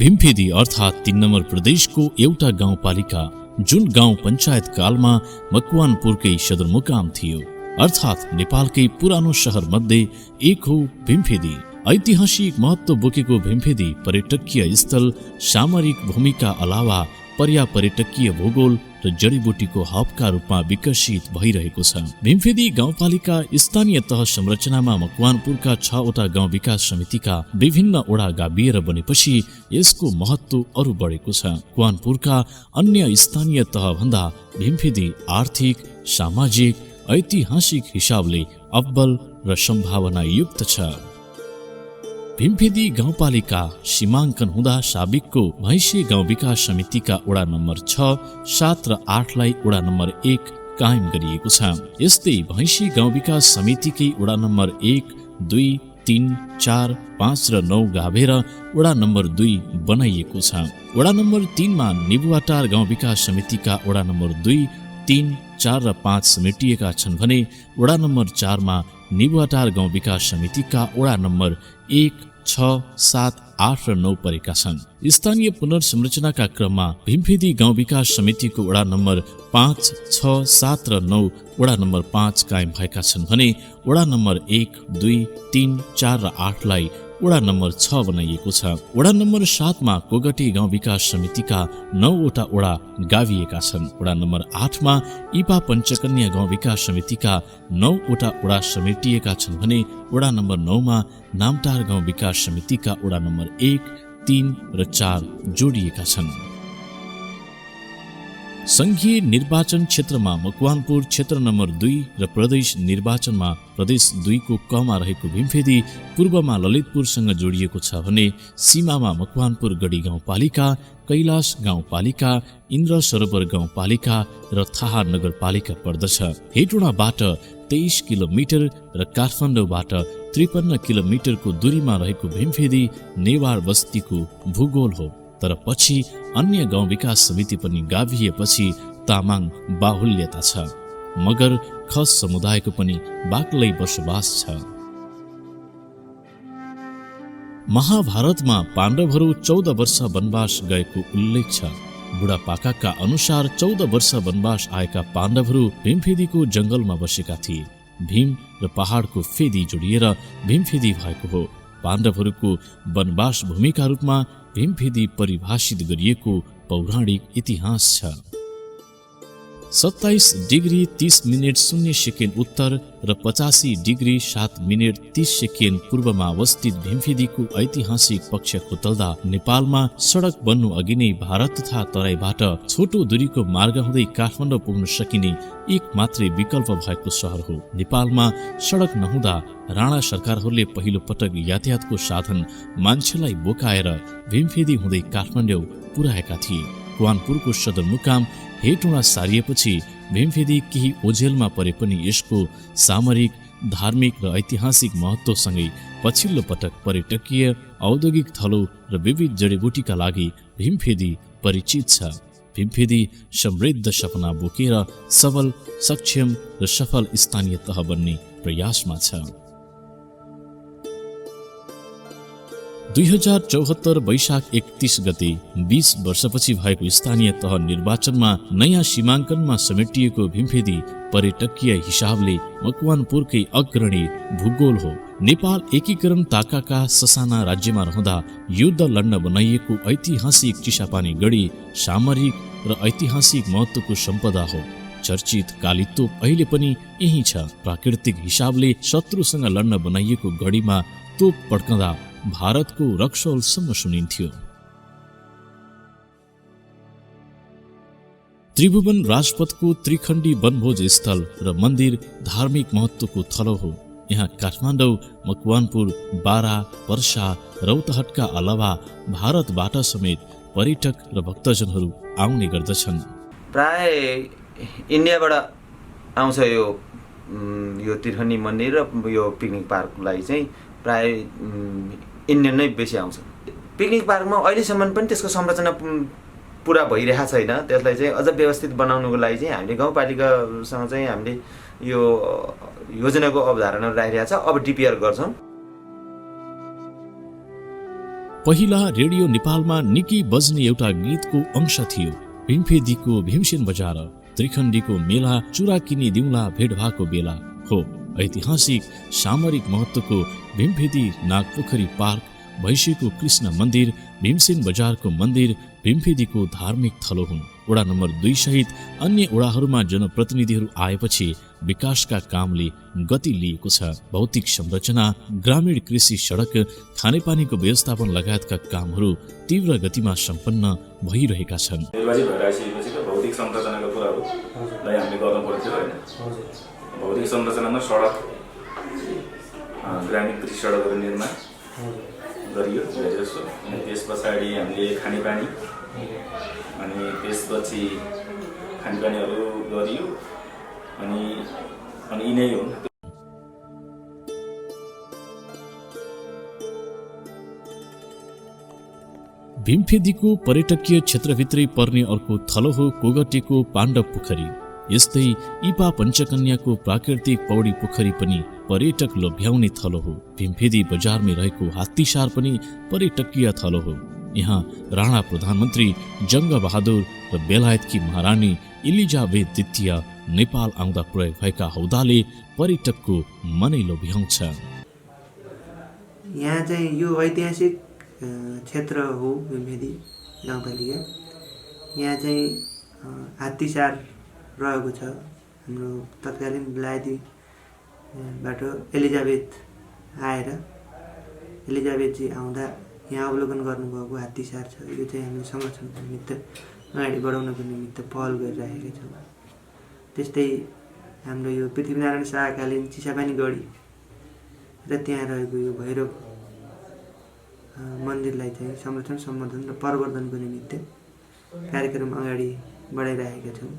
भीमफेदी अर्थात् 3 नम्बर प्रदेशको एउटा गाउँपालिका जुन गाउँ पञ्चायत कालमा मकवानपुरकै सदरमुकाम थियो, अर्थात् नेपालकै पुरानो शहर मध्ये एक हो भीमफेदी। ऐतिहासिक महत्त्व बोकेको भीमफेदी पर्यटकीय स्थल, सामरिक भूमिका अलावा पर्यटकीय भूगोल र जडीबुटीको हबका रूपमा विकसित भइरहेको छ। भीमफेदी गाउँपालिका स्थानीय तह संरचनामा मकवानपुरका 6 वटा गाउँ विकास समितिका विभिन्न वडा गाभिएर बनेपछि यसको महत्त्व अरु बढेको छ। मकवानपुरका अन्य स्थानीय तह भन्दा भीमफेदी आर्थिक, सामाजिक, ऐतिहासिक हिसाबले अब्बल र सम्भावना युक्त छ। भीमफेदी गाउँपालिका सीमाङ्कन हुँदा साबिकको भैँसे गाउँ विकास समितिका वडा नम्बर 6, 7 र 8 लाई वडा नम्बर 1 कायम गरिएको छ। यस्तै भैँसे गाउँ विकास समितिकै वडा नम्बर 1, 2, 3, 4, 5 र 9 गाभेर वडा नम्बर 2 बनाइएको छ। वडा नम्बर 3 मा निबुवाटार गाउँ विकास समितिका वडा नम्बर 2, 3, 4 र 5 समेटिएका छन् भने वडा नम्बर 4 मा निबुवाटार गाउँ विकास समितिका वडा नम्बर 1, 6, 7, 8 र 9 परेका छन्। स्थानीय पुनर्संरचनाका क्रममा भीमफेदी गाउँ विकास समितिको वडा नम्बर 5, 6, 7 र 9 वडा नम्बर 5 कायम भएका छन् भने वडा नम्बर 1, 2, 3, 4 र 8 लाई वडा नम्बर 6 बनाइएको छ। वडा नम्बर 7 मा कोगटे गाउँ विकास समितिका 9 वटा वडा गाभिएका छन्। वडा नम्बर 8 मा इपा पञ्चकन्या गाउँ विकास समितिका 9 वटा वडा समेटिएका छन् भने वडा नम्बर 9 मा नामटार गाउँ विकास समितिका वडा नम्बर 1, 3 र 4 जोडिएका छन्। संघीय निर्वाचन क्षेत्रमा मकवानपुर क्षेत्र नम्बर 2 र प्रदेश निर्वाचनमा प्रदेश 2 को कमा रहेको भीमफेदी पूर्वमा ललितपुरसँग जोडिएको छ भने सीमामा मकवानपुर गढी गाउँपालिका, कैलाश गाउँपालिका, इन्द्र सरोवर गाउँपालिका र थाहा नगरपालिका पर्दछ। हेटोडाबाट 23 किलोमिटर र काठमाडौँबाट 53 किलोमिटरको दूरीमा रहेको भीमफेदी नेवार बस्तीको भूगोल हो। तर पछि अन्य गाउँ विकास समिति पनि गाभिएपछि तामाङ बाहुल्यता छ, मगर खस समुदायको पनि बाक्लै बसोबास छ। महाभारतमा पाण्डवहरू 14 वर्ष वनवास गएको उल्लेख छ। बुढापाकाका अनुसार 14 वर्ष वनवास आएका पाण्डवहरू भीमफेदीको जंगलमा बसेका थिए। भीम र पहाडको फेदी जोडिएर भीमफेदी भएको हो। पाण्डवहरूको वनवास भूमिका रूपमा भीमफेदी परिभाषित गरिएको पौराणिक इतिहास छ। 27 डिग्री 30 मिनेट 0 सेकेन्ड उत्तर र 85 डिग्री 7 मिनेट 30 सेकेन्ड पूर्वमा अवस्थित भीमफेदीको ऐतिहासिक पक्ष खोतल्दा नेपालमा सडक बन्नु अघि नै भारत तथा तराईबाट छोटो दूरीको मार्ग हुँदै काठमाडौँ पुग्न सकिने एक मात्रै विकल्प भएको सहर हो। नेपालमा सडक नहुँदा राणा सरकारहरूले पहिलो पटक यातायातको साधन मान्छेलाई बोकाएर भीमफेदी हुँदै काठमाडौँ पुर्याएका थिए। मकवानपुरको सदरमुकाम हेटोडा सारिएपछि भीमफेदी केही ओझेलमा परे पनि यसको सामरिक, धार्मिक र ऐतिहासिक महत्त्वसँगै पछिल्लो पटक पर्यटकीय, औद्योगिक थलो र विविध जडीबुटीका लागि भीमफेदी परिचित छ। भीमफेदी समृद्ध सपना बोकेर सबल, सक्षम र सफल स्थानीय तह बन्ने प्रयासमा छ। 2074 वैशाख 31 गते 20 वर्षपछि भएको स्थानीय तह निर्वाचनमा नयाँ सीमाङ्कनमा समेटिएको भीमफेदी पर्यटकीय हिसाबले मकवानपुरकै अग्रणी भूगोल हो। नेपाल एकीकरण ताकाका ससाना राज्यमा रहँदा युद्ध लड्न बनाइएको ऐतिहासिक चिसापानी गढी सामरिक र ऐतिहासिक महत्त्वको सम्पदा हो। चर्चित कालीतोप अहिले पनि यही छ। प्राकृतिक हिसाबले शत्रुसँग लड्न बनाइएको गढीमा तोप पड्कँदा भारतको रक्सौलसम्म सुनिन्थ्यो। त्रिभुवन राजपथको त्रिखण्डी वनभोज स्थल र मन्दिर धार्मिक महत्त्वको थलो हो। यहाँ काठमाडौँ, मकवानपुर, बारा, पर्सा, रौतहटका अलावा भारतबाट समेत पर्यटक र भक्तजनहरू आउने गर्दछन्। प्राय इन्डियाबाट आउँछ यो त्रिखण्डी मन्दिर र यो पिकनिक पार्कलाई चाहिँ प्राय इन्डियन नै बेसी आउँछ। पिकनिक पार्कमा अहिलेसम्म पनि त्यसको संरचना पुरा भइरहेको छैन। त्यसलाई चाहिँ अझ व्यवस्थित बनाउनुको लागि चाहिँ हामीले गाउँपालिकासँग चाहिँ हामीले यो योजनाको अवधारणा राखिरहेको छ। अब डिपिआर गर्छौँ। पहिला रेडियो नेपालमा निकै बज्ने एउटा गीतको अंश थियो। भीमफेदीको भीमसेन बजार, त्रिखण्डीको मेला, चुरा किनी दिउँला भेट भएको बेला हो। ऐतिहासिक सामरिक महत्वको भीमफेदी नागपोखरी पार्क, भैँसीको कृष्ण मन्दिर, भीमसेन बजारको मन्दिर भीमफेदीको धार्मिक थलो हुन्। वडा नम्बर 2 सहित अन्य वडाहरूमा जनप्रतिनिधिहरू आएपछि विकासका कामले गति लिएको छ। भौतिक संरचना, ग्रामीण कृषि सडक, खानेपानीको व्यवस्थापन लगायतका कामहरू तीव्र गतिमा सम्पन्न भइरहेका छन्। निर्वाचित भइराखेपछि भौतिक संरचनाका कुराहरूलाई हामीले गर्नु पर्थ्यो हैन। भौतिक संरचनामा सडक, ग्रामीण कृषि सडकहरू निर्माण गरियो धेरै जसो। अनि त्यस पछाडि हामीले खानेपानी, अनि त्यसपछि खानेपानीहरू गरियो। अनि यिनै हुन्। भीमफेदीको पर्यटकीय क्षेत्रभित्रै पर्ने अर्को थलो हो कोगटेको पाण्डव पोखरी। यस्तै इपा पञ्चकन्याको प्राकृतिक पौडी पोखरी पनि पर्यटक लोभ्याउने थलो हो। भीमफेदी बजारमै रहेको हात्तीसार पनि पर्यटकीय थलो हो। यहाँ राणा प्रधानमन्त्री जङ्गबहादुर र बेलायतकी महारानी एलिजाबेथ द्वितीय नेपाल आउँदा प्रयोग भएका हौदाले पर्यटकको मनै लोभ्याउँछ। यहाँ चाहिँ यो ऐतिहासिक क्षेत्र हो भीमफेदी गाउँपालिका। यहाँ चाहिँ हात्तीसार रहेको छ। हाम्रो तत्कालीन बेलायतीबाट एलिजाबेथ आएर एलिजाबेथजी आउँदा यहाँ अवलोकन गर्नुभएको हात्तीसार छ। यो चाहिँ हामीले संरक्षणको निमित्त अगाडि बढाउनको निमित्त पहल गरिरहेका छौँ। त्यस्तै हाम्रो यो पृथ्वीनारायण शाहकालीन चिसापानी गढी र त्यहाँ रहेको यो भैरव मन्दिरलाई चाहिँ संरक्षण, सम्वर्धन र प्रवर्धनको निमित्त कार्यक्रम अगाडि बढाइरहेका छौँ।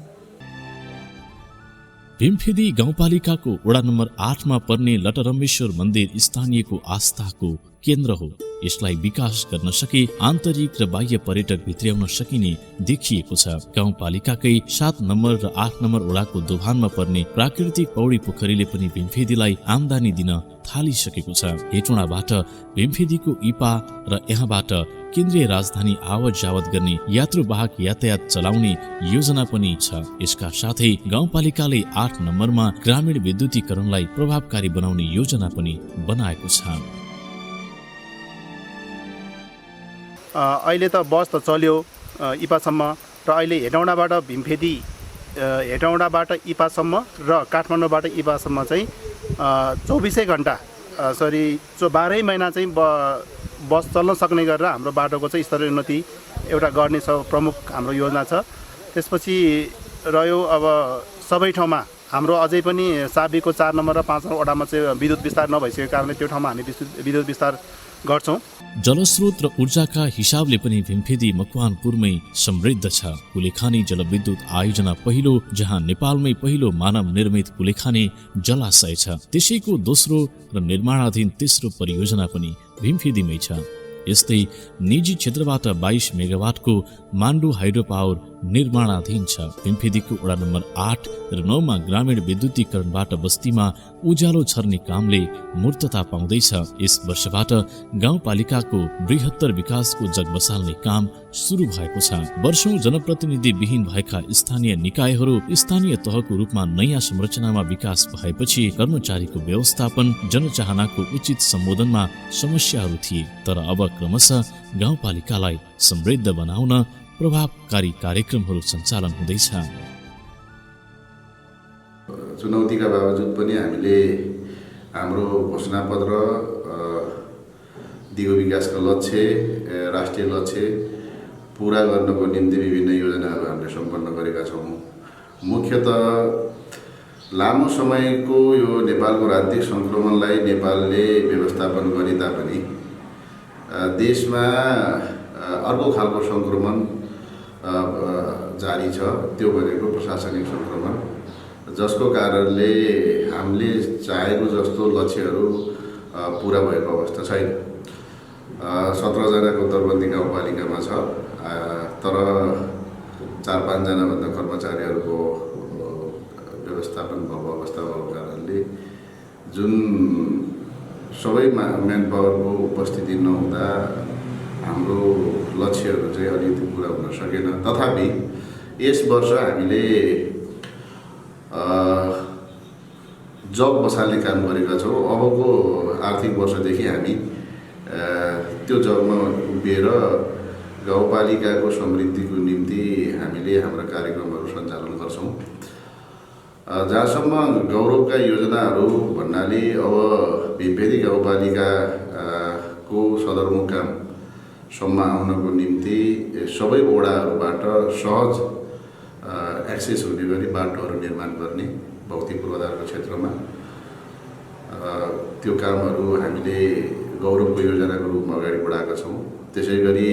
भीमफेदी गाउँपालिकाको वडा नम्बर 8 मा पर्ने लटरम्बेश्वर मन्दिर स्थानीयको आस्थाको केन्द्र हो। यसलाई विकास गर्न सके आन्तरिक र बाह्य पर्यटक भित्र्याउन सकिने देखिएको छ। गाउँपालिकाकै 7 नम्बर र 8 नम्बर वडाको दोभानमा पर्ने प्राकृतिक पौडी पोखरीले पनि भीमफेदीलाई आम्दानी दिन थालिसकेको छ। हेटौँडाबाट भीमफेदीको इपा र यहाँबाट केन्द्रीय राजधानी आवत जावत गर्ने यात्रुवाहक यातायात चलाउने योजना पनि छ। यसका साथै गाउँपालिकाले 8 नम्बरमा ग्रामीण विद्युतीकरणलाई प्रभावकारी बनाउने योजना पनि बनाएको छ। अहिले त बस त चल्यो इपासम्म र अहिले हेटौँडाबाट भीमफेदी, हेटौँडाबाट इपासम्म र काठमाडौँबाट इपासम्म चाहिँ 24 घण्टा 12 महिना चाहिँ बस चल्न सक्ने गरेर हाम्रो बाटोको चाहिँ स्तरीय उन्नति एउटा गर्ने प्रमुख हाम्रो योजना छ। त्यसपछि रह्यो अब सबै ठाउँमा हाम्रो अझै पनि साबीको 4 नम्बर र 5 नम्बर वडामा चाहिँ विद्युत विस्तार नभइसकेको कारणले त्यो ठाउँमा हामी विद्युत विस्तार गर्छौँ। जलस्रोत र ऊर्जाका हिसाबले पनि भीमफेदी मकवानपुरमै समृद्ध छ। कुलेखानी जलविद्युत आयोजना पहिलो, जहाँ नेपालमै पहिलो मानव निर्मित कुलेखानी जलाशय छ। त्यसैको दोस्रो र निर्माणाधीन तेस्रो परियोजना पनि भीमफेदीमै छ। यस्तै निजी क्षेत्रबाट 22 मेगावाटको मान्डु हाइड्रो पावर निर्माणाधीन छ। भीमफेदीको वडा नम्बर 8 र 9 मा ग्रामीण विद्युतीकरणबाट बस्तीमा उज्यालो छर्ने कामले मूर्तता पाउँदैछ। यस वर्षबाट गाउँपालिकाको बृहत्तर विकासको जग बसाल्ने काम सुरु भएको छ। वर्षौं जनप्रतिनिधि विहीन भएका स्थानीय निकायहरू स्थानीय तहको रूपमा नयाँ संरचनामा विकास भएपछि कर्मचारीको व्यवस्थापन, जनचाहनाको उचित सम्बोधनमा समस्याहरू थिए। तर अब क्रमशः गाउँपालिकालाई समृद्ध बनाउन प्रभावकारी कार्यक्रमहरू सञ्चालन हुँदैछ। चुनौतीका बावजुद पनि हामीले हाम्रो घोषणापत्र, दिगो विकासका लक्ष्य, राष्ट्रिय लक्ष्य पूरा गर्नको निम्ति विभिन्न योजनाहरू हामीले सम्पन्न गरेका छौँ। मुख्यतः लामो समयको यो नेपालको राजनीतिक सङ्क्रमणलाई नेपालले व्यवस्थापन गरे तापनि देशमा अर्को खालको सङ्क्रमण जारी छ। त्यो भनेको प्रशासनिक सङ्क्रमण, जसको कारणले हामीले चाहेको जस्तो लक्ष्यहरू पुरा भएको अवस्था छैन। 17 जनाको दरबन्दी गाउँपालिकामा छ, तर 4-5 जनाभन्दा कर्मचारीहरूको व्यवस्थापन भएको अवस्था भएको कारणले जुन सबै म्यान पावरको उपस्थिति नहुँदा हाम्रो लक्ष्यहरू चाहिँ अलिकति पुरा हुन सकेन। तथापि यस वर्ष हामीले जग बसाल्ने काम गरेका छौँ। अबको आर्थिक वर्षदेखि हामी त्यो जगमा उभिएर गाउँपालिकाको समृद्धिको निम्ति हामीले हाम्रा कार्यक्रमहरू सञ्चालन गर्छौँ। जहाँसम्म गौरवका योजनाहरू भन्नाले अब भीमफेदी गाउँपालिकाको सदरमुकामसम्म आउनको निम्ति सबै वडाहरूबाट सहज एक्सेस हुने गरी बाटोहरू निर्माण गर्ने भौतिक पूर्वाधारको क्षेत्रमा त्यो कामहरू हामीले गौरवको योजनाको रूपमा अगाडि बढाएका छौँ। त्यसै गरी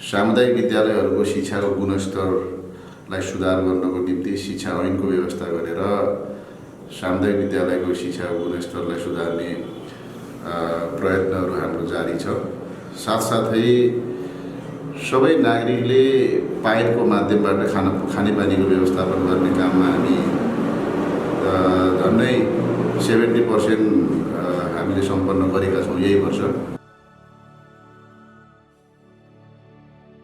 सामुदायिक विद्यालयहरूको शिक्षाको गुणस्तरलाई सुधार गर्नको निम्ति शिक्षा ऐनको व्यवस्था गरेर सामुदायिक विद्यालयको शिक्षाको गुणस्तरलाई सुधार्ने प्रयत्नहरू हाम्रो जारी छ। साथसाथै सबै नागरिकले पाइपको माध्यमबाट खानेपानीको व्यवस्थापन गर्ने काममा हामी झन्डै 70% हामीले सम्पन्न गरेका छौँ यही वर्ष।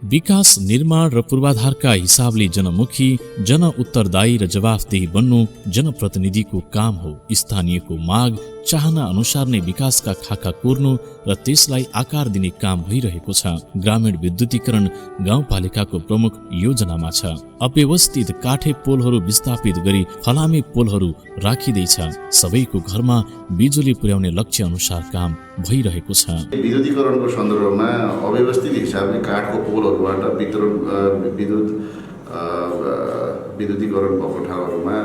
विकास निर्माण र पूर्वाधारका हिसाबले जनमुखी, जन उत्तरदायी र जवाफदेही बन्नु जनप्रतिनिधिको काम हो। स्थानीयको माग चाहना अनुसार नै विकासका खाका कोर्नु र त्यसलाई आकार दिने काम भइरहेको छ। ग्रामीण विद्युतीकरण गाउँपालिकाको प्रमुख योजनामा छ। अव्यवस्थित काठे पोलहरू विस्थापित गरी फलामे पोलहरू राखिँदैछ। सबैको घरमा बिजुली पुर्याउने लक्ष्य अनुसार काम भइरहेको छ। विद्युतीकरणको सन्दर्भमा अव्यवस्थित हिसाबले काठको पोलहरूबाट विद्युतीकरण भएको ठाउँहरूमा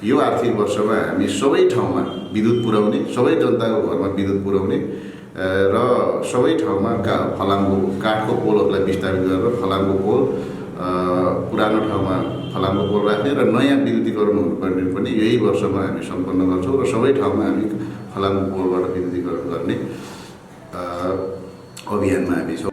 यो आर्थिक वर्षमा हामी सबै ठाउँमा विद्युत पुर्याउने, सबै जनताको घरमा विद्युत पुर्याउने र सबै ठाउँमा फलामको काठको पोलहरूलाई विस्थापित गरेर फलामको पोल पुरानो ठाउँमा फलामको पोल राख्ने र नयाँ विद्युतीकरण हुनुपर्ने पनि यही वर्षमा हामी सम्पन्न गर्छौँ र सबै ठाउँमा हामी फलामको पोलबाट विद्युतीकरण गर्ने अभियानमा हामी छौँ।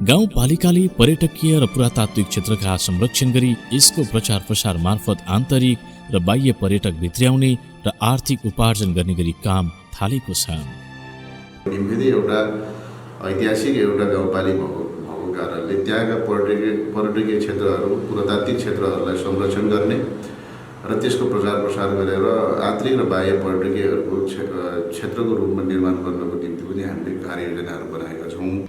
गाउँपालिकाले पर्यटकीय र पुरातात्विक क्षेत्रका संरक्षण गरी यसको प्रचार प्रसार मार्फत आन्तरिक र बाह्य पर्यटक भित्र्याउने र आर्थिक उपार्जन गर्ने गरी काम थालेको छ। भीमफेदी एउटा ऐतिहासिक एउटा गाउँपालिका भएको कारणले त्यहाँका पर्यटकीय क्षेत्रहरू, पुरातात्विक क्षेत्रहरूलाई संरक्षण गर्ने र त्यसको प्रचार प्रसार गरेर आन्तरिक र बाह्य पर्यटकीयहरूको क्षेत्रको रूपमा निर्माण गर्नको निम्ति पनि हामीले कार्ययोजनाहरू बनाएका छौँ।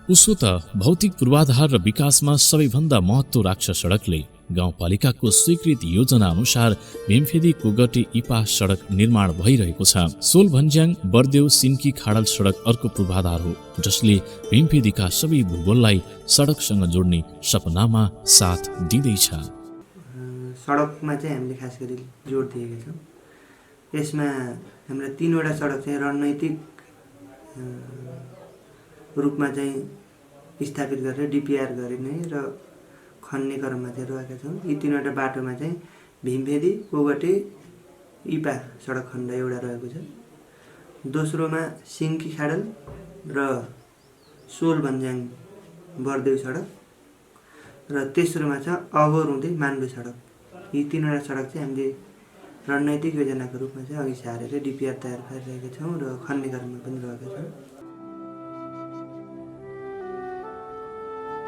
उसो त भौतिक पूर्वाधार र विकासमा सबैभन्दा महत्त्व राख्छ सडकले। गाउँपालिकाको स्वीकृत योजना अनुसार भीमफेदी कुगटी इपा सडक निर्माण भइरहेको छ। सोलभन्ज्याङ बर्देव सिन्की खाडल सडक अर्को पूर्वाधार हो, जसले भीमफेदीका सबै भूगोललाई सडकसँग जोड्ने सपनामा साथ दिँदैछ। सडकमा चाहिँ हामीले खास गरी जोड दिएका छौँ। यसमा हाम्रा 3वटा सडक चाहिँ रणनैतिक रूपमा चाहिँ स्थापित गरेर डिपिआर गरिने र खन्ने क्रममा चाहिँ रहेका छौँ। यी 3वटा बाटोमा चाहिँ भीमफेदी कोगटे इपा सडक खण्ड एउटा रहेको छ। दोस्रोमा सिन्की खाडल र सोलभन्ज्याङ बर्देव सडक र तेस्रोमा छ अघोर हुँदै मान्डु सडक। यी 3वटा सडक चाहिँ हामीले रणनैतिक योजनाको रूपमा चाहिँ अघि सारेर डिपिआर तयार पारिरहेका छौँ र खन्ने क्रममा पनि रहेका छौँ।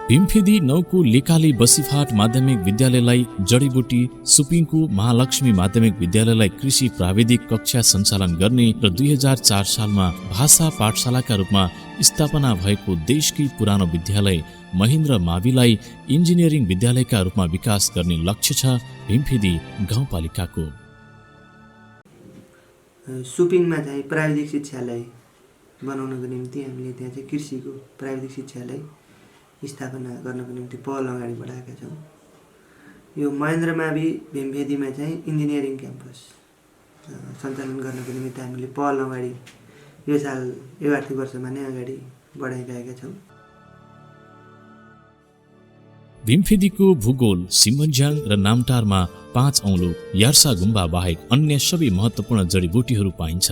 भीमफेदी 9 को लेकाली बसिफाट माध्यमिक विद्यालयलाई जडीबुटी, सुपिङको महालक्ष्मी माध्यमिक विद्यालयलाई कृषि प्राविधिक कक्षा सञ्चालन गर्ने र 2004 सालमा भाषा पाठशालाका रूपमा स्थापना भएको देशकै पुरानो विद्यालय महेन्द्र माविलाई इन्जिनियरिङ विद्यालयका रूपमा विकास गर्ने लक्ष्य छ भीमफेदी गाउँपालिकाको। सुपिङमा चाहिँ प्राविधिक शिक्षालय बनाउनको निम्ति हामीले त्यहाँ चाहिँ कृषिको प्राविधिक शिक्षालय स्थापना गर्नको निम्ति पहल अगाडि बढाएका छौँ। यो महेन्द्र मावि भीमफेदीमा चाहिँ इन्जिनियरिङ क्याम्पस सञ्चालन गर्नको निमित्त हामीले पहल अगाडि यो साल यो आर्थिक वर्षमा नै अगाडि बढाइरहेका छौँ। भीमफेदीको भूगोल सिम्बन्ज्याङ र नामटारमा 5 औँलो यार्सा गुम्बा बाहेक अन्य सबै महत्त्वपूर्ण जडीबुटीहरू पाइन्छ।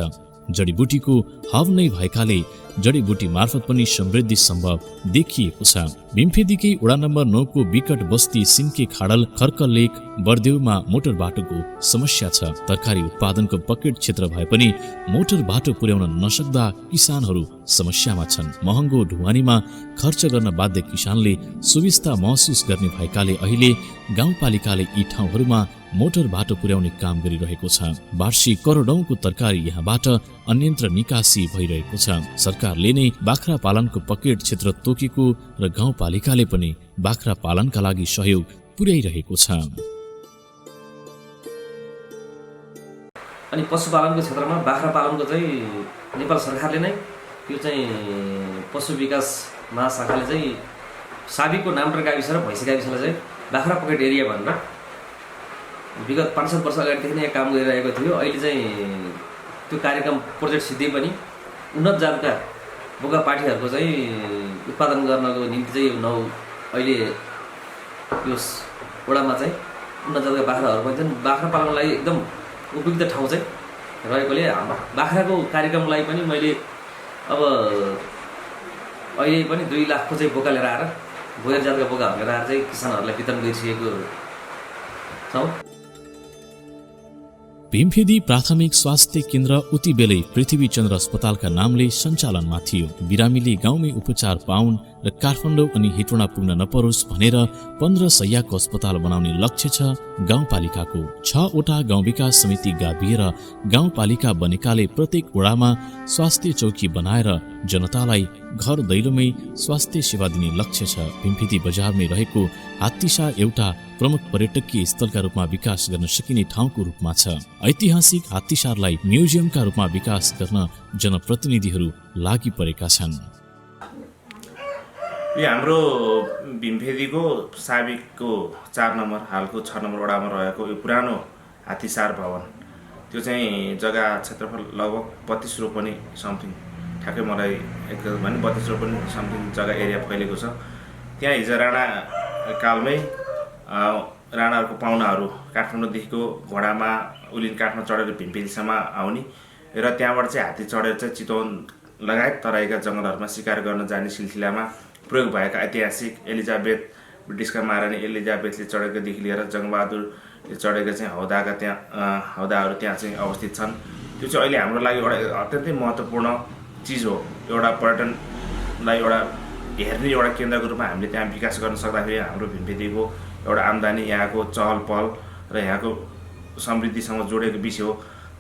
जडीबुटीको हब नै भएकाले जडीबुटी मार्फत पनि समृद्धि सम्भव देखिएको छ। भीमफेदीकै वडा नम्बर 9 को विकट बस्ती सिन्के खाडल खर्क लेक बर्देउमा मोटर बाटोको समस्या छ। तरकारी उत्पादनको पकेट क्षेत्र भए पनि मोटर बाटो पुर्याउन नसक्दा किसानहरू समस्यामा छन्। महँगो ढुवानीमा खर्च गर्न बाध्य किसानले सुविस्ता महसुस गर्ने भएकाले अहिले गाउँपालिकाले यी ठाउँहरूमा मोटर बाटो पुर्याउने काम गरिरहेको छ। वार्षिक करोडौंको तरकारी यहाँबाट अन्यन्त्र निकासी भइरहेको छ। सरकारले नै बाख्रा पालनको पकेट क्षेत्र तोकेको र गाउँपालिकाले पनि बाख्रा पालनका लागि सहयोग पुर्याइरहेको छ। अनि पशुपालनको क्षेत्रमा बाख्रा पालनको चाहिँ नेपाल सरकारले नै यो चाहिँ पशु विकास महाशाखाले चाहिँ साबिकको नामटर गाविस र भैँसी गाविसलाई चाहिँ बाख्रा पकेट एरिया भनेर विगत 500 वर्ष अगाडिदेखि नै काम गरिरहेको थियो। अहिले चाहिँ त्यो कार्यक्रम प्रोजेक्ट सिद्धि पनि उन्नत जातका बोका पाठीहरूको चाहिँ उत्पादन गर्नको निम्ति चाहिँ अहिले यो वडामा चाहिँ उन्नत जातका बाख्राहरू पनि छन्। बाख्रा पाल्नको लागि एकदम उपयुक्त ठाउँ चाहिँ रहेकोले बाख्राको कार्यक्रमलाई पनि मैले अब अहिले पनि 2 लाखको चाहिँ बोका लिएर आएर बोयर जातका बोकाहरू लिएर आएर चाहिँ किसानहरूलाई वितरण गरिसकेको छौँ। भीमफेदी प्राथमिक स्वास्थ्य केन्द्र उति बेलै पृथ्वीचन्द्र अस्पतालका नामले सञ्चालनमा थियो। बिरामीले गाउँमै उपचार पाउन् र काठमाडौँ अनि हेटौँडा पुग्न नपरोस् भनेर 15 शय्याको अस्पताल बनाउने लक्ष्य छ गाउँपालिकाको। 6 वटा गाउँ विकास समिति गाभिएर गाउँपालिका बनेकाले प्रत्येक वडामा स्वास्थ्य चौकी बनाएर जनतालाई घर दैलोमै स्वास्थ्य सेवा दिने लक्ष्य छ। भीमफेदी बजारमै रहेको हात्तीसार एउटा प्रमुख पर्यटकीय स्थलका रूपमा विकास गर्न सकिने ठाउँको रूपमा छ। ऐतिहासिक हात्तीसारलाई म्युजियमका रूपमा विकास गर्न जनप्रतिनिधिहरू लागि परेका छन्। यो हाम्रो भीमफेदीको साबिकको 4 नम्बर हालको 6 नम्बर वडामा रहेको यो पुरानो हात्तीसार भवन, त्यो चाहिँ जग्गा क्षेत्रफल लगभग 32 रोपनी समथिङ, ठ्याक्कै मलाई एकदम भने 32 रोपनी समथिङ जग्गा एरिया फैलेको छ। त्यहाँ हिजो राणा कालमै राणाहरूको पाहुनाहरू काठमाडौँदेखिको घोडामा उलिन काठमा चढेर भीमफेदीसम्म आउने र त्यहाँबाट चाहिँ हात्ती चढेर चाहिँ चितवन लगायत तराईका जङ्गलहरूमा शिकार गर्न जाने सिलसिलामा प्रयोग भएका ऐतिहासिक एलिजाबेथ ब्रिटिसका महारानी एलिजाबेथले चढेकोदेखि लिएर जङ्गबहादुरले चढेका चाहिँ हौदाहरू त्यहाँ चाहिँ अवस्थित छन्। त्यो चाहिँ अहिले हाम्रो लागि एउटा अत्यन्तै महत्त्वपूर्ण चिज हो। एउटा पर्यटनलाई एउटा हेर्ने एउटा केन्द्रको रूपमा हामीले त्यहाँ विकास गर्न सक्दाखेरि हाम्रो भीमफेदीको एउटा आम्दानी, यहाँको चहल पहल र यहाँको समृद्धिसँग जोडेको विषय हो।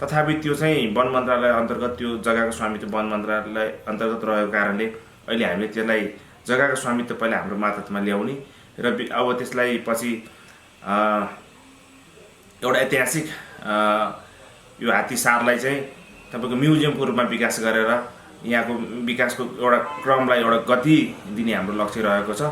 तथापि त्यो चाहिँ वन मन्त्रालय अन्तर्गत, त्यो जग्गाको स्वामित्व वन मन्त्रालय अन्तर्गत रहेको कारणले अहिले हामीले त्यसलाई जग्गाको स्वामित्व पहिला हाम्रो मातहतमा ल्याउने र अब त्यसलाई पछि एउटा ऐतिहासिक यो हात्तीसारलाई चाहिँ तपाईँको म्युजियमको रूपमा विकास गरेर यहाँको विकासको एउटा क्रमलाई एउटा गति दिने हाम्रो लक्ष्य रहेको छ।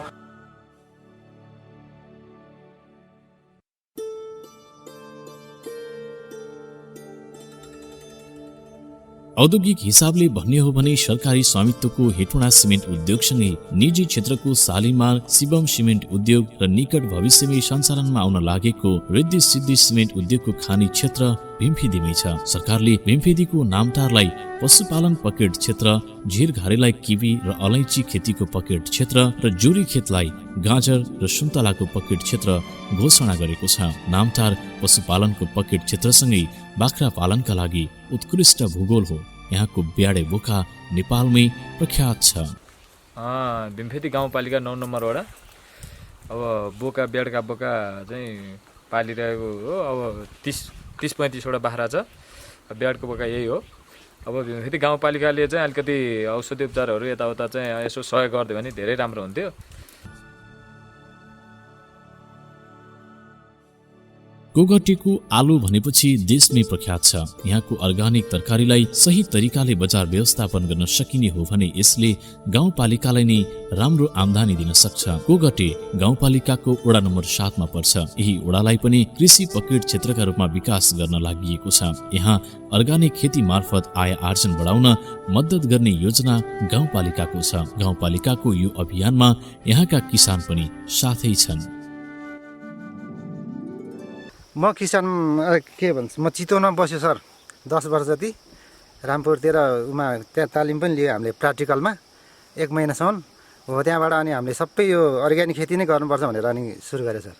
औद्योगिक हिसाबले भन्ने हो भने सरकारी स्वामित्वको हेटौँडा सिमेन्ट उद्योगसँगै निजी क्षेत्रको शालिमार शिवम सिमेन्ट उद्योग र निकट भविष्यमै सञ्चालनमा आउन लागेको रिद्धि सिद्धि सिमेन्ट उद्योगको खानी क्षेत्र भीमफेदीमै छ। सरकारले भीमफेदीको नामटारलाई पशुपालन पकेट क्षेत्र, झिरघारेलाई किवी र अलैँची खेतीको पकेट क्षेत्र र जोरी खेतलाई गाजर र सुन्तलाको पकेट क्षेत्र घोषणा गरेको छ। नामटार पशुपालनको पकेट क्षेत्रसँगै बाख्रा पालनका लागि उत्कृष्ट भूगोल हो। यहाँको ब्याडे बोका नेपालमै प्रख्यात छ। भीमफेदी गाउँपालिका 9 नम्बर वडा अब बोका ब्याडका बोका चाहिँ पालिरहेको हो। अब 30-35 वटा बाख्रा छ। ब्याडको बोका यही हो। अब भीमफेदी गाउँपालिकाले चाहिँ अलिकति औषधि उपचारहरू यताउता चाहिँ यसो सहयोग गरिदियो भने धेरै राम्रो हुन्थ्यो। गोगटेको आलु भनेपछि देशमै प्रख्यात छ। यहाँको अर्गानिक तरकारीलाई सही तरिकाले बजार व्यवस्थापन गर्न सकिने हो भने यसले गाउँपालिकालाई नै राम्रो आम्दानी दिन सक्छ। गोगटे गाउँपालिकाको वडा नम्बर 7 मा पर्छ। यही वडालाई पनि कृषि पकेट क्षेत्रका रूपमा विकास गर्न लागि छ। यहाँ अर्गानिक खेती मार्फत आय आर्जन बढाउन मद्दत गर्ने योजना गाउँपालिकाको छ। गाउँपालिकाको यो अभियानमा यहाँका किसान पनि साथै छन्। म किसान के भन्छ, म चितवनमा बस्यो सर 10 वर्ष जति रामपुरतिर उमा त्यहाँ तालिम पनि लियो हामीले प्र्याक्टिकलमा 1 महिनासम्म हो। त्यहाँबाट अनि हामीले सबै यो अर्ग्यानिक खेती नै गर्नुपर्छ भनेर अनि सुरु गरे सर।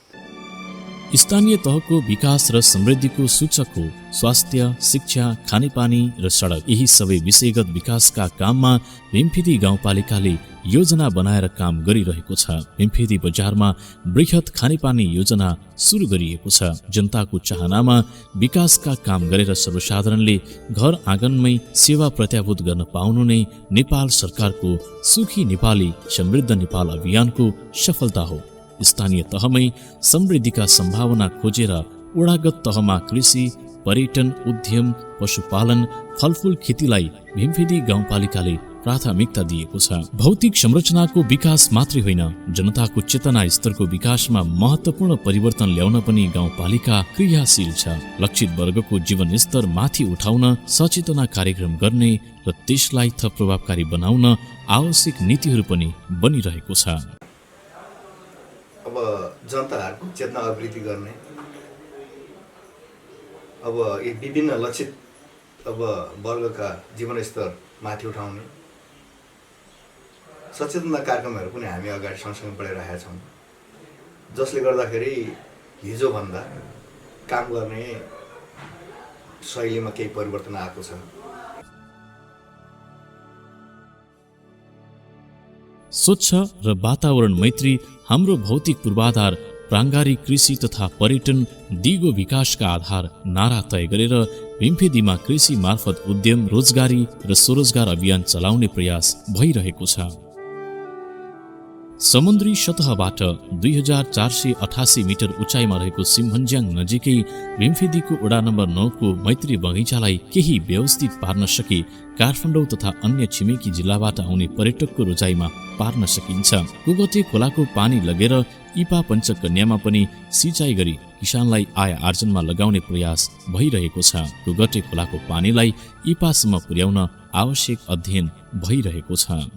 स्थानीय तहको विकास र समृद्धिको सूचक हो स्वास्थ्य, शिक्षा, खानेपानी र सडक। यही सबै विषयगत विकासका काममा भीमफेदी गाउँपालिकाले योजना बनाएर काम गरिरहेको छ। भीमफेदी बजारमा बृहत खानेपानी योजना सुरु गरिएको छ। जनताको चाहनामा विकासका काम गरेर सर्वसाधारणले घर आँगनमै सेवा प्रत्याभूत गर्न पाउनु नै नेपाल सरकारको सुखी नेपाली समृद्ध नेपाल अभियानको सफलता हो। स्थानीय तहमै समृद्धिका सम्भावना खोजेर वडागत तहमा कृषि, पर्यटन, उद्यम, पशुपालन, फलफूल खेतीलाई भीमफेदी गाउँपालिकाले प्राथमिकता दिएको छ। भौतिक संरचनाको विकास मात्रै होइन, जनताको चेतना स्तरको विकासमा महत्त्वपूर्ण परिवर्तन ल्याउन पनि गाउँपालिका क्रियाशील छ। लक्षित वर्गको जीवन स्तर माथि उठाउन सचेतना कार्यक्रम गर्ने र त्यसलाई थप प्रभावकारी बनाउन आवश्यक नीतिहरू पनि बनिरहेको छ। अब जनताहरूको चेतना अभिवृद्धि गर्ने, अब यी विभिन्न लक्षित अब वर्गका जीवन स्तर माथि उठाउने सचेतना कार्यक्रमहरू पनि हामी अगाडि सँगसँगै बढाइरहेका छौँ, जसले गर्दाखेरि हिजोभन्दा काम गर्ने शैलीमा केही परिवर्तन आएको छ। स्वच्छ र वातावरण मैत्री हाम्रो भौतिक पूर्वाधार, प्राङ्गारिक कृषि तथा पर्यटन दिगो विकासका आधार नारा तय गरेर भीमफेदीमा कृषि मार्फत उद्यम, रोजगारी र स्वरोजगार अभियान चलाउने प्रयास भइरहेको छ। समुद्री सतहबाट 2488 मिटर उचाइमा रहेको सिमहन्ज्याङ नजिकै भीमफेदीको वडा नम्बर 9 को मैत्री बगैँचालाई केही व्यवस्थित पार्न सके काठमाडौँ तथा अन्य छिमेकी जिल्लाबाट आउने पर्यटकको रोजाइमा पार्न सकिन्छ। कुगटे खोलाको पानी लगेर इपा पञ्चकन्यामा पनि सिँचाइ गरी किसानलाई आय आर्जनमा लगाउने प्रयास भइरहेको छ। कुगटे खोलाको पानीलाई इपासम्म पुर्याउन आवश्यक अध्ययन भइरहेको छ।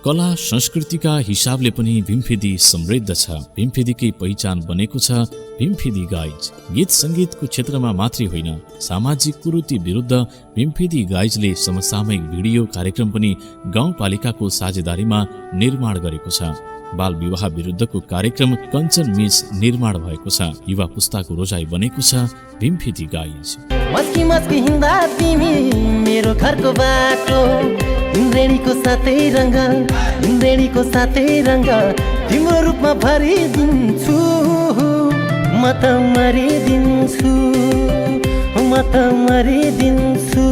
कला संस्कृतिका हिसाबले पनि भीमफेदी समृद्ध छ। भीमफेदीकै पहिचान बनेको छ भीमफेदी गाइज। गीत सङ्गीतको क्षेत्रमा मात्रै होइन, सामाजिक कुरीति विरुद्ध भीमफेदी गाइजले समसामयिक भिडियो कार्यक्रम पनि गाउँपालिकाको साझेदारीमा निर्माण गरेको छ। बाल विवाह विरुद्धको कार्यक्रम कञ्चन मिस निर्माण भएको छ। युवा पुस्ताको रोजाइ बनेको छ भीमफेदी गाइज। मस्की मस्की हिँड्दा तिमी मेरो घरको बाटो, इन्द्रेणीको साथै रङ्ग, इन्द्रेणीको साथै रङ्ग तिम्रो रूपमा भरिदिन्छु, म त मरिदिन्छु, म त मरिदिन्छु।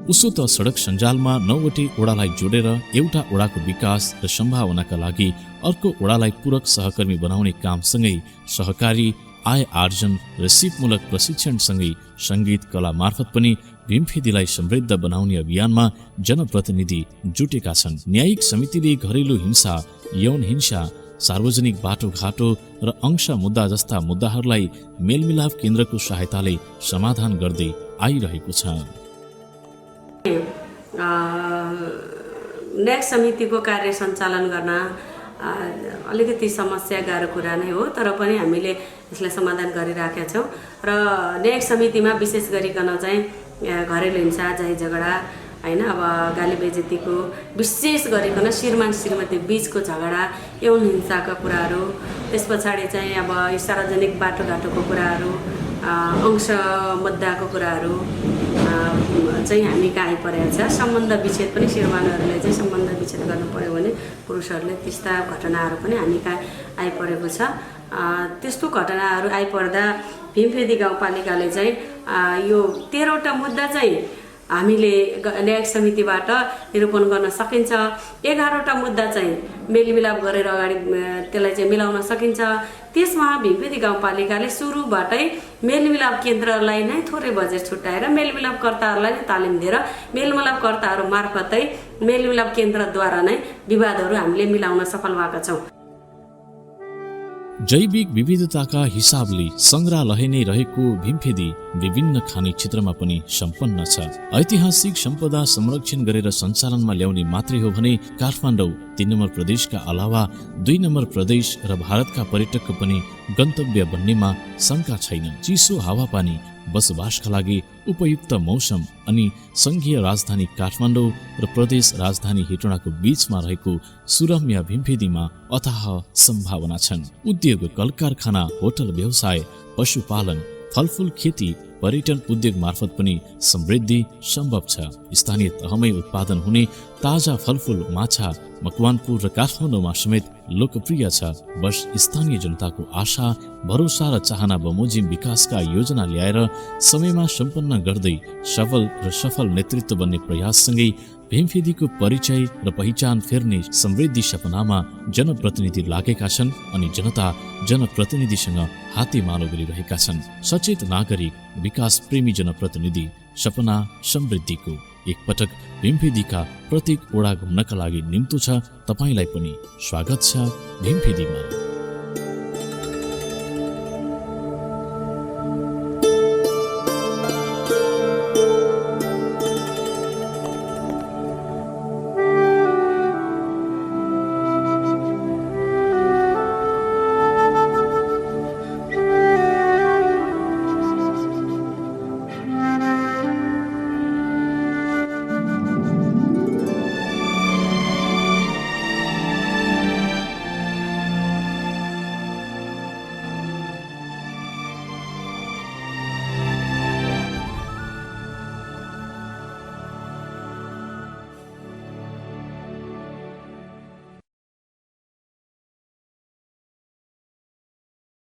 उसो त सडक सञ्जालमा 9वटै ओडालाई जोडेर एउटा ओडाको विकास र सम्भावनाका लागि अर्को ओडालाई पूरक सहकर्मी बनाउने कामसँगै सहकारी, आय आर्जन र सिपमूलक प्रशिक्षणसँगै सङ्गीत कला मार्फत पनि भीमफेदीलाई समृद्ध बनाउने अभियानमा जनप्रतिनिधि जुटेका छन्। न्यायिक समितिले घरेलु हिंसा, यौन हिंसा, सार्वजनिक बाटोघाटो र अंश मुद्दा जस्ता मुद्दाहरूलाई मेलमिलाप केन्द्रको सहायताले समाधान गर्दै आइरहेको छ। न्यायिक समितिको कार्य सञ्चालन गर्न अलिकति समस्या गाह्रो कुरा नै हो, तर पनि हामीले यसलाई समाधान गरिराखेका छौँ। र न्यायिक समितिमा विशेष गरिकन चाहिँ घरेलु हिंसा, झै झगडा होइन, अब गाली बेइज्जतीको, विशेष गरिकन श्रीमान श्रीमती बीचको झगडा, यौन हिंसाका कुराहरू, त्यस पछाडि चाहिँ अब सार्वजनिक बाटोघाटोको कुराहरू, अंश मुद्दाको कुराहरू चाहिँ हामी कहाँ आइपरेको छ। सम्बन्ध विच्छेद पनि श्रीमानहरूले चाहिँ सम्बन्ध विच्छेद गर्नु पर्यो भने पुरुषहरूले त्यस्ता घटनाहरू पनि हामी कहाँ आइपरेको छ। त्यस्तो घटनाहरू आइपर्दा भीमफेदी गाउँपालिकाले चाहिँ यो 13वटा मुद्दा चाहिँ हामीले न्यायिक समितिबाट निरूपण गर्न सकिन्छ। 11वटा मुद्दा चाहिँ मेलमिलाप गरेर अगाडि त्यसलाई चाहिँ मिलाउन सकिन्छ। त्यसमा भीमफेदी गाउँपालिकाले सुरुबाटै मेलमिलाप केन्द्रलाई नै थोरै बजेट छुट्याएर मेलमिलापकर्ताहरूलाई नै तालिम दिएर मेलमिलापकर्ताहरू मार्फतै मेलमिलाप केन्द्रद्वारा नै विवादहरू हामीले मिलाउन सफल भएका छौँ। जैविक विविधताका हिसाबले संग्रहालय नै रहेको भीमफेदी विभिन्न खानी क्षेत्रमा पनि सम्पन्न छ। ऐतिहासिक सम्पदा संरक्षण गरेर सञ्चालनमा ल्याउने मात्रै हो भने काठमाडौँ 3 नम्बर प्रदेशका अलावा 2 नम्बर प्रदेश र भारतका पर्यटकको पनि गन्तव्य बन्नेमा शङ्का छैन। चिसो हावापानी, बसोबासका लागि उपयुक्त मौसम अनि संघीय राजधानी काठमाडौँ र प्रदेश राजधानी हेटौडाको बीचमा रहेको सुरम्य भीमफेदीमा अथाह सम्भावना छन्। उद्योग, कल कारखाना, होटल व्यवसाय, पशुपालन, फलफूल खेती, पर्यटन उद्योग मार्फत पनि समृद्धि सम्भव छ। स्थानीय तहमै उत्पादन हुने ताजा फलफूल, माछा मकवानपुर र काठमाडौँमा समेत लोकप्रिय छ। बस स्थानीय जनताको आशा, भरोसा र चाहना बमोजिम विकासका योजना ल्याएर समयमा सम्पन्न गर्दै सबल र सफल नेतृत्व बन्ने प्रयाससँगै भीमफेदीको परिचय र पहिचान फेर्ने समृद्धि सपनामा जनप्रतिनिधि लागेका छन् अनि जनता जनप्रतिनिधिसँग हातेमालो गरिरहेका छन्। सचेत नागरिक, विकास प्रेमी जनप्रतिनिधि, सपना समृद्धिको। एकपटक भीमफेदीका प्रत्येक ओडा घुम्नका लागि निम्तो छ। तपाईलाई पनि स्वागत छ भीमफेदीमा।